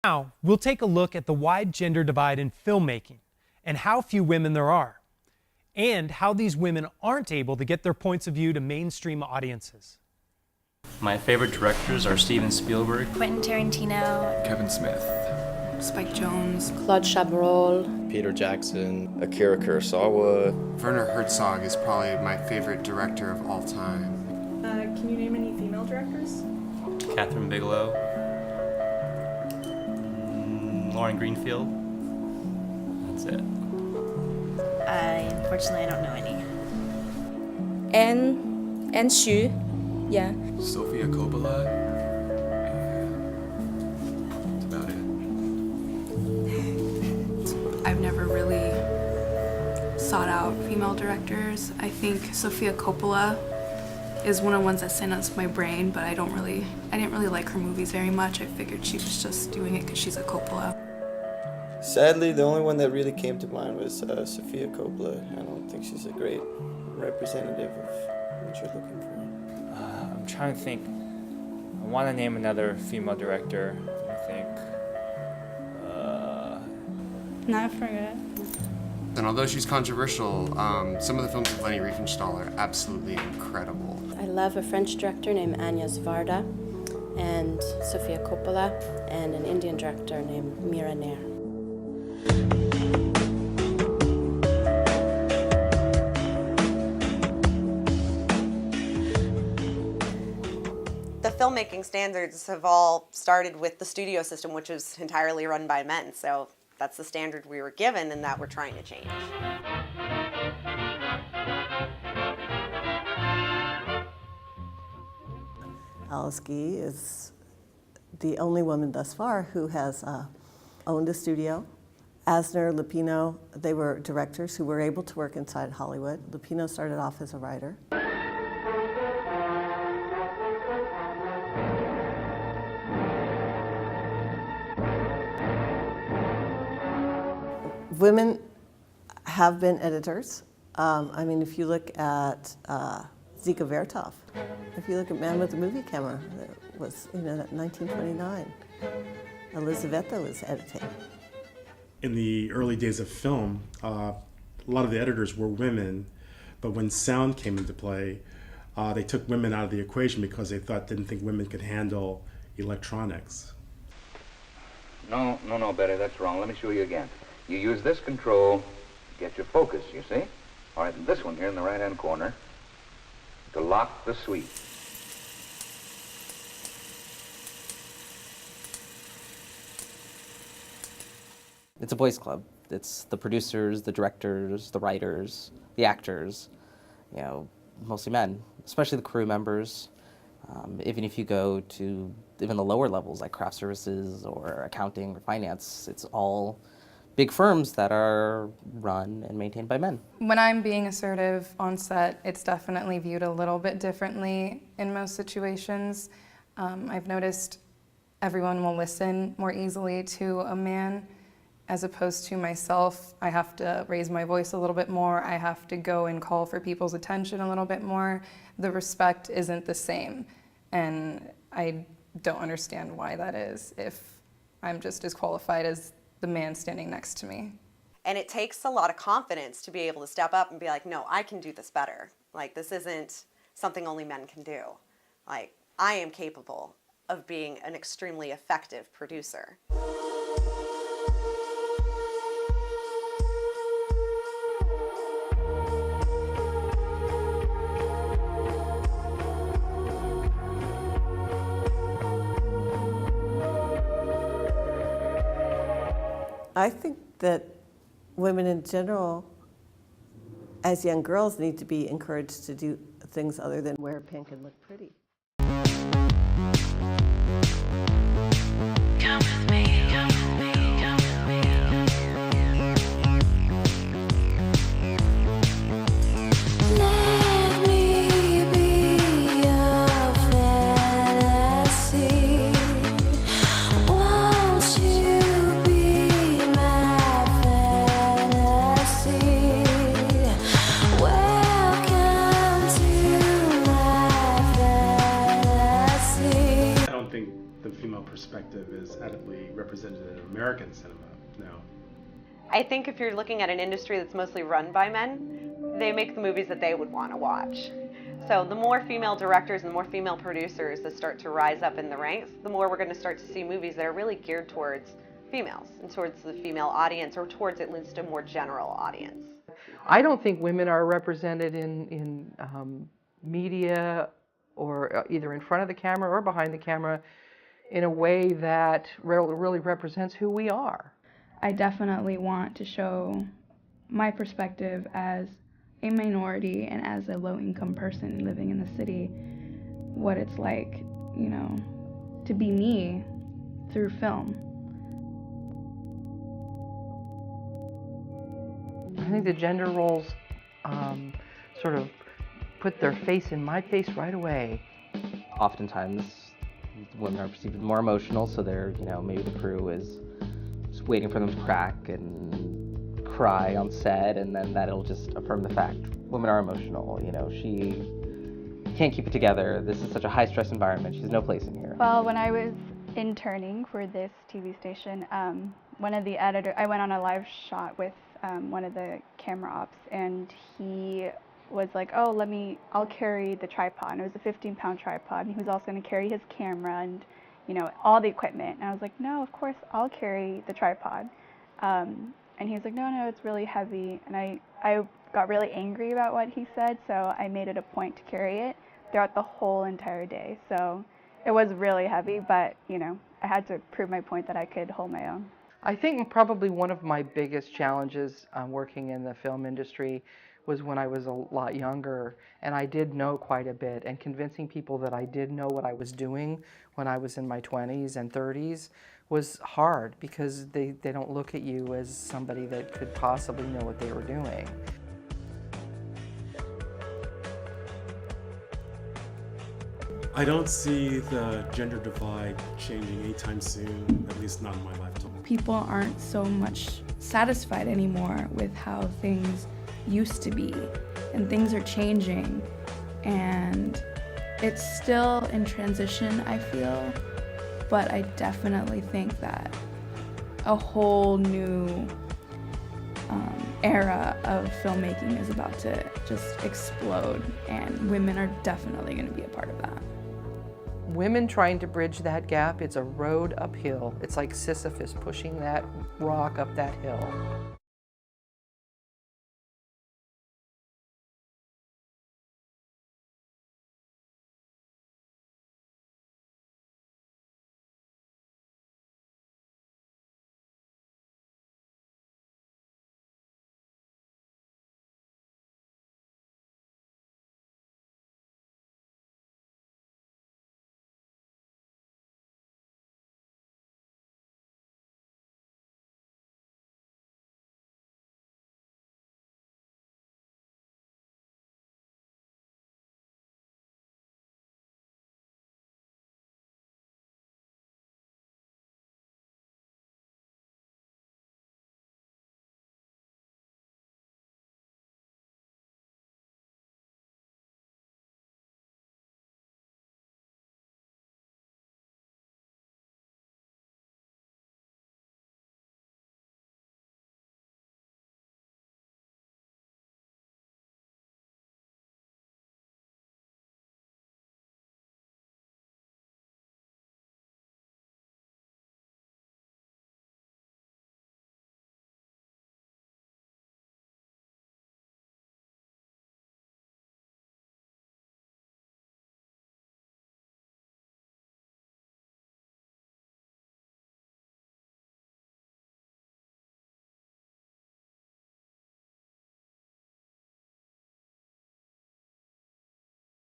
Now, we'll take a look at the wide gender divide in filmmaking and how few women there are, and how these women aren't able to get their points of view to mainstream audiences. My favorite directors are Steven Spielberg, Quentin Tarantino, Kevin Smith, Spike Jonze, Claude Chabrol, Peter Jackson, Akira Kurosawa. Werner Herzog is probably my favorite director of all time. Can you name any female directors? Catherine Bigelow, Lauren Greenfield. That's it. Unfortunately, I don't know any. Anne Xu, yeah. Sofia Coppola. That's about it. I've never really sought out female directors. I think Sofia Coppola is one of the ones that stand out to my brain, but I didn't really like her movies very much. I figured she was just doing it because she's a Coppola. Sadly, the only one that really came to mind was Sofia Coppola. I don't think she's a great representative of what you're looking for. I'm trying to think. I want to name another female director. I think. No, I forget. And although she's controversial, some of the films of Leni Riefenstahl are absolutely incredible. I love a French director named Agnès Varda, and Sofia Coppola, and an Indian director named Mira Nair. The filmmaking standards have all started with the studio system, which is entirely run by men. So that's the standard we were given and that we're trying to change. Alice Guy is the only woman thus far who has owned a studio. Asner, Lupino, they were directors who were able to work inside Hollywood. Lupino started off as a writer. Women have been editors. I mean, if you look at Zika Vertov, if you look at Man with the Movie Camera, that was, that 1929. Elizaveta was editing. In the early days of film, a lot of the editors were women, but when sound came into play, they took women out of the equation because they didn't think women could handle electronics. No, Betty, that's wrong. Let me show you again. You use this control to get your focus, you see? All right, and this one here in the right-hand corner to lock the sweep. It's a boys' club. It's the producers, the directors, the writers, the actors, mostly men, especially the crew members. Even if you go to even the lower levels like craft services or accounting or finance, it's all big firms that are run and maintained by men. When I'm being assertive on set, it's definitely viewed a little bit differently in most situations. I've noticed everyone will listen more easily to a man as opposed to myself. I have to raise my voice a little bit more. I have to go and call for people's attention a little bit more. The respect isn't the same, and I don't understand why that is if I'm just as qualified as the man standing next to me. And it takes a lot of confidence to be able to step up and be like, no, I can do this better. Like, this isn't something only men can do. Like, I am capable of being an extremely effective producer. I think that women in general, as young girls, need to be encouraged to do things other than wear pink and look pretty. Come with me, come with me, come with me. Let me be your fantasy. Won't you be my fantasy? Welcome to my fantasy. terms of American cinema now. I think if you're looking at an industry that's mostly run by men, they make the movies that they would want to watch. So the more female directors and the more female producers that start to rise up in the ranks, the more we're going to start to see movies that are really geared towards females and towards the female audience, or towards at least a more general audience. I don't think women are represented in media, or either in front of the camera or behind the camera, in a way that really represents who we are. I definitely want to show my perspective as a minority and as a low-income person living in the city, what it's like, you know, to be me through film. I think the gender roles sort of put their face in my face right away. Oftentimes, women are perceived as more emotional, so they're, you know, maybe the crew is just waiting for them to crack and cry on set, and then that'll just affirm the fact women are emotional. You know, she can't keep it together. This is such a high-stress environment. She has no place in here. Well, when I was interning for this TV station, one of the editors, I went on a live shot with one of the camera ops, and he was like, oh, I'll carry the tripod. And it was a 15-pound tripod, and he was also going to carry his camera and, you know, all the equipment. And I was like, no, of course I'll carry the tripod. And he was like, no, it's really heavy. And I got really angry about what he said, so I made it a point to carry it throughout the whole entire day. So it was really heavy, but, you know, I had to prove my point that I could hold my own. I think probably one of my biggest challenges working in the film industry was when I was a lot younger, and I did know quite a bit, and convincing people that I did know what I was doing when I was in my 20s and 30s was hard, because they don't look at you as somebody that could possibly know what they were doing. I don't see the gender divide changing anytime soon, at least not in my lifetime. People aren't so much satisfied anymore with how things used to be, and things are changing, and it's still in transition, I feel, but I definitely think that a whole new era of filmmaking is about to just explode, and women are definitely going to be a part of that. Women trying to bridge that gap, it's a road uphill. It's like Sisyphus pushing that rock up that hill.